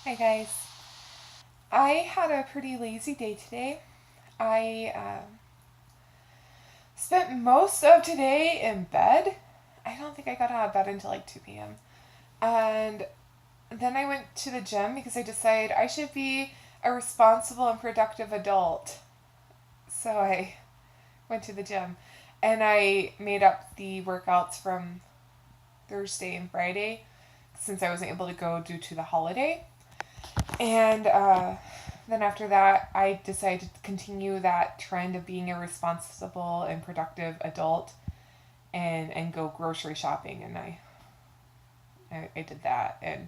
Hi guys. I had a pretty lazy day today. I spent most of today in bed. I don't think I got out of bed until like 2 p.m. And then I went to the gym because I decided I should be a responsible and productive adult. So I went to the gym and I made up the workouts from Thursday and Friday since I wasn't able to go due to the holiday. And then after that, I decided to continue that trend of being a responsible and productive adult and go grocery shopping. And I did that and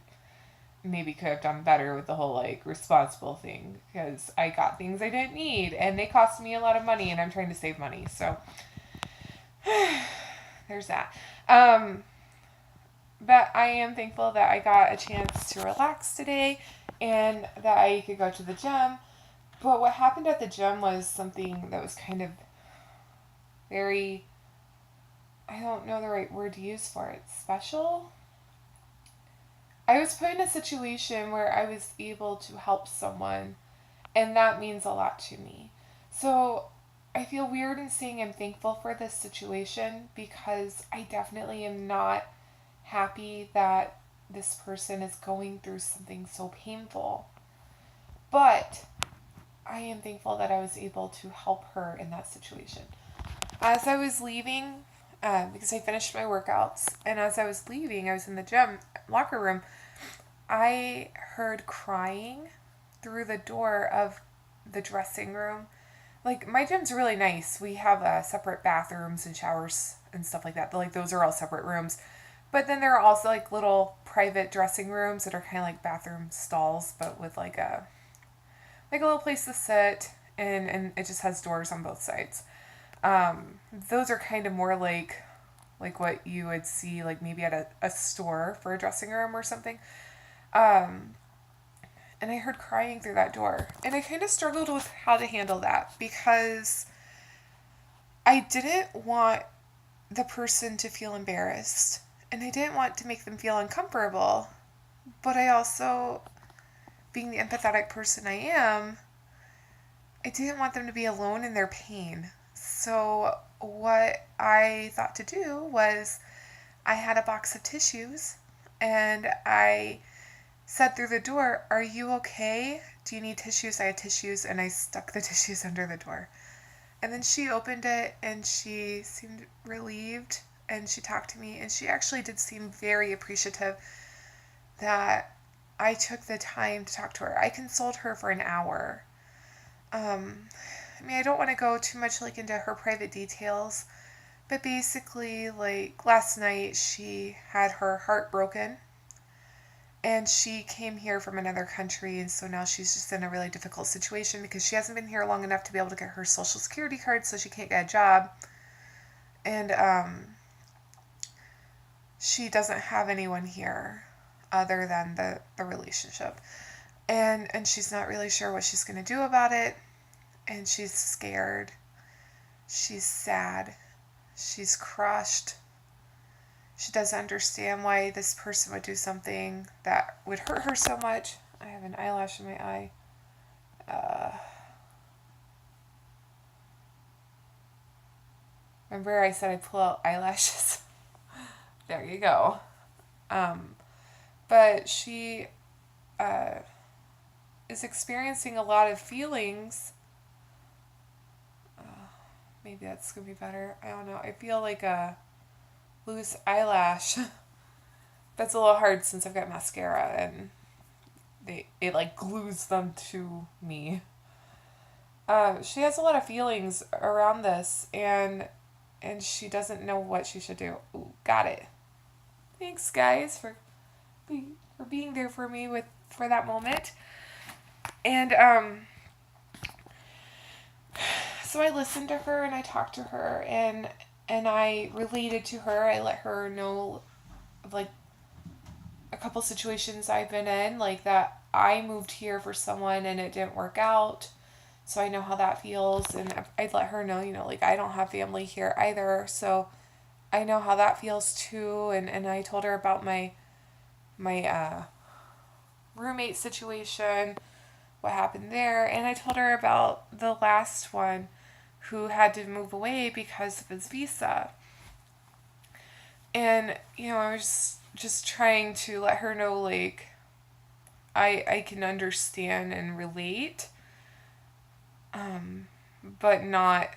maybe could have done better with the whole like responsible thing because I got things I didn't need and they cost me a lot of money and I'm trying to save money. So there's that. But I am thankful that I got a chance to relax today and that I could go to the gym. But what happened at the gym was something that was kind of very, I don't know the right word to use for it, special. I was put in a situation where I was able to help someone, and that means a lot to me. So I feel weird in saying I'm thankful for this situation because I definitely am not happy that this person is going through something so painful. But I am thankful that I was able to help her in that situation. As I was leaving, because I finished my workouts, and as I was leaving, I was in the gym locker room, I heard crying through the door of the dressing room. Like, my gym's really nice. We have separate bathrooms and showers and stuff like that. Like, those are all separate rooms. But then there are also, like, little private dressing rooms that are kind of like bathroom stalls, but with, like a little place to sit, and it just has doors on both sides. Those are kind of more like what you would see like maybe at a store for a dressing room or something. Um, and I heard crying through that door. And I kind of struggled with how to handle that because I didn't want the person to feel embarrassed and I didn't want to make them feel uncomfortable. But I also, being the empathetic person I am, I didn't want them to be alone in their pain. So, what I thought to do was I had a box of tissues and I said through the door, "Are you okay? Do you need tissues?" I had tissues and I stuck the tissues under the door. And then she opened it and she seemed relieved and she talked to me and she actually did seem very appreciative that I took the time to talk to her. I consoled her for an hour. I mean, I don't want to go too much like into her private details, but basically, like last night, she had her heart broken, and she came here from another country, and so now she's just in a really difficult situation because she hasn't been here long enough to be able to get her social security card, so she can't get a job, and she doesn't have anyone here other than the relationship, and she's not really sure what she's going to do about it, and she's scared. She's sad. She's crushed. She doesn't understand why this person would do something that would hurt her so much. I have an eyelash in my eye. Uh, Remember I said I pull out eyelashes? There you go. Um, but she uh, is experiencing a lot of feelings. Maybe that's going to be better. I don't know. I feel like a loose eyelash. That's a little hard since I've got mascara and it like glues them to me. She has a lot of feelings around this, and she doesn't know what she should do. Ooh, got it. Thanks, guys, for being there for me for that moment. And so I listened to her and I talked to her and I related to her. I let her know of like a couple situations I've been in, like that I moved here for someone and it didn't work out. So I know how that feels. And I'd let her know, like I don't have family here either. So I know how that feels too. And I told her about my roommate situation, what happened there, and I told her about the last one who had to move away because of his visa. And, I was just trying to let her know, like, I can understand and relate, but not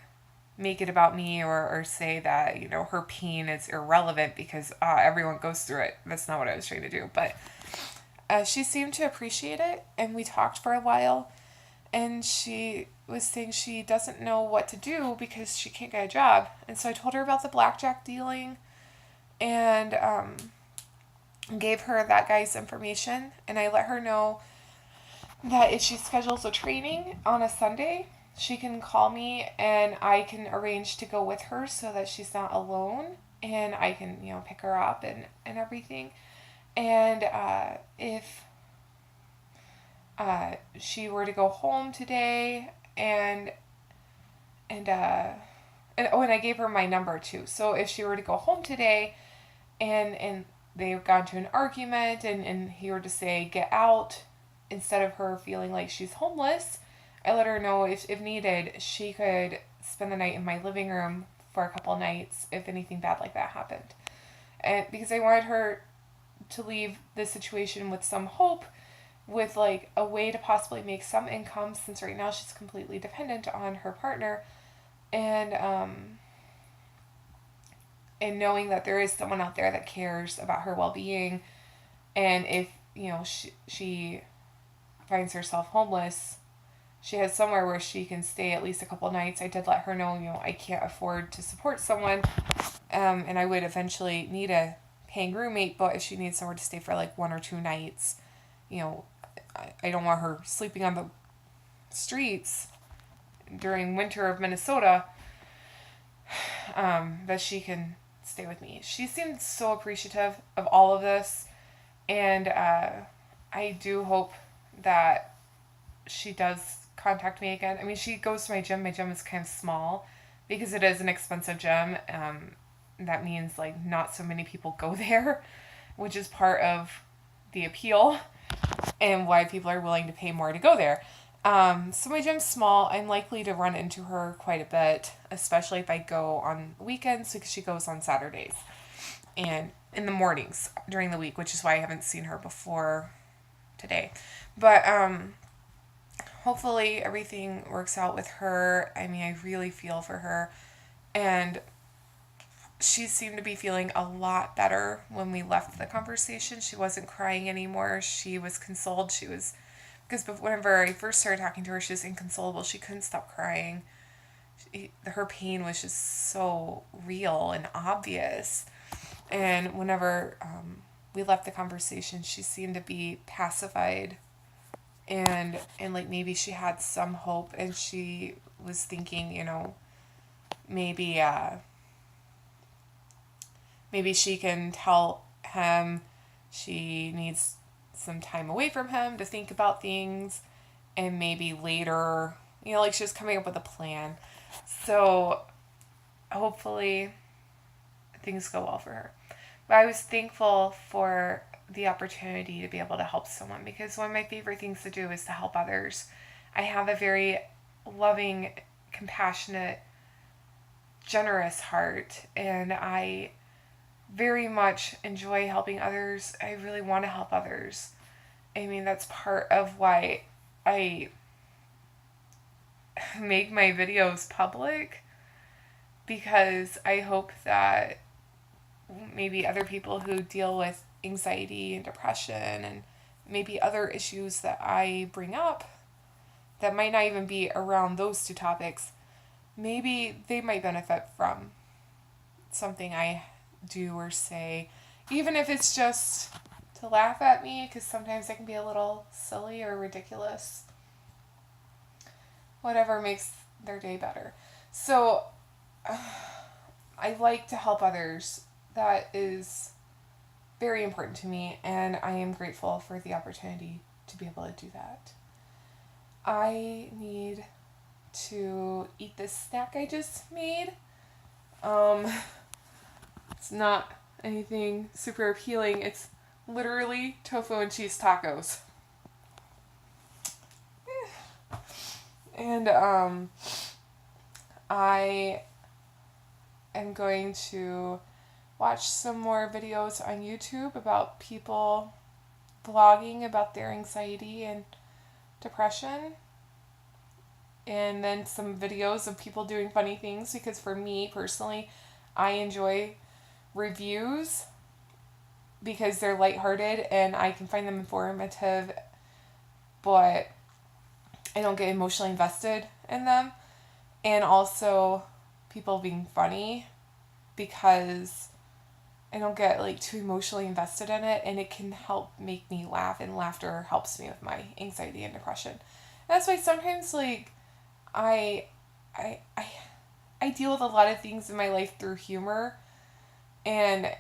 make it about me or say that, her pain is irrelevant because everyone goes through it. That's not what I was trying to do. But she seemed to appreciate it, and we talked for a while, and she was saying she doesn't know what to do because she can't get a job. And so I told her about the blackjack dealing and gave her that guy's information, and I let her know that if she schedules a training on a Sunday, she can call me and I can arrange to go with her so that she's not alone, and I can, pick her up and everything. And if she were to go home today and I gave her my number too. So if she were to go home today and they've gone to an argument and he were to say, get out, instead of her feeling like she's homeless, I let her know if needed, she could spend the night in my living room for a couple nights if anything bad like that happened. And because I wanted her to leave this situation with some hope, with like a way to possibly make some income, since right now she's completely dependent on her partner, and knowing that there is someone out there that cares about her well-being, and if she finds herself homeless, she has somewhere where she can stay at least a couple nights. I did let her know, I can't afford to support someone, and I would eventually need a paying roommate, but if she needs somewhere to stay for like 1 or 2 nights, I don't want her sleeping on the streets during winter of Minnesota, that she can stay with me. She seemed so appreciative of all of this, and I do hope that she does contact me again. I mean, she goes to my gym. My gym is kind of small because it is an expensive gym. That means like not so many people go there, which is part of the appeal and why people are willing to pay more to go there. So my gym's small. I'm likely to run into her quite a bit, especially if I go on weekends, because she goes on Saturdays and in the mornings during the week, which is why I haven't seen her before today. But hopefully everything works out with her. I mean, I really feel for her, and she seemed to be feeling a lot better when we left the conversation. She wasn't crying anymore. She was consoled. Because whenever I first started talking to her, she was inconsolable. She couldn't stop crying. Her pain was just so real and obvious. And whenever we left the conversation, she seemed to be pacified, and like maybe she had some hope, and she was thinking, maybe she can tell him she needs some time away from him to think about things, and maybe later, like she was coming up with a plan. So hopefully things go well for her. But I was thankful for the opportunity to be able to help someone, because one of my favorite things to do is to help others. I have a very loving, compassionate, generous heart, and I very much enjoy helping others. I really want to help others. I mean, that's part of why I make my videos public, because I hope that maybe other people who deal with anxiety and depression and maybe other issues that I bring up that might not even be around those two topics, maybe they might benefit from something I do or say, even if it's just to laugh at me, because sometimes I can be a little silly or ridiculous. Whatever makes their day better. So I like to help others. That is very important to me, and I am grateful for the opportunity to be able to do that. I need to eat this snack I just made. It's not anything super appealing. It's literally tofu and cheese tacos. And I am going to watch some more videos on YouTube about people vlogging about their anxiety and depression. And then some videos of people doing funny things, because for me personally, I enjoy reviews because they're lighthearted and I can find them informative, but I don't get emotionally invested in them. And also people being funny, because I don't get like too emotionally invested in it, and it can help make me laugh, and laughter helps me with my anxiety and depression. And that's why sometimes like I I I I deal with a lot of things in my life through humor, and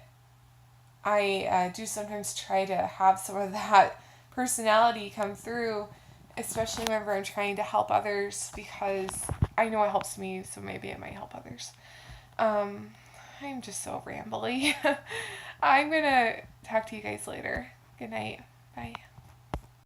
I do sometimes try to have some of that personality come through, especially whenever I'm trying to help others, because I know it helps me, so maybe it might help others. Um, I'm just so rambly. I'm gonna talk to you guys later. Good night. Bye.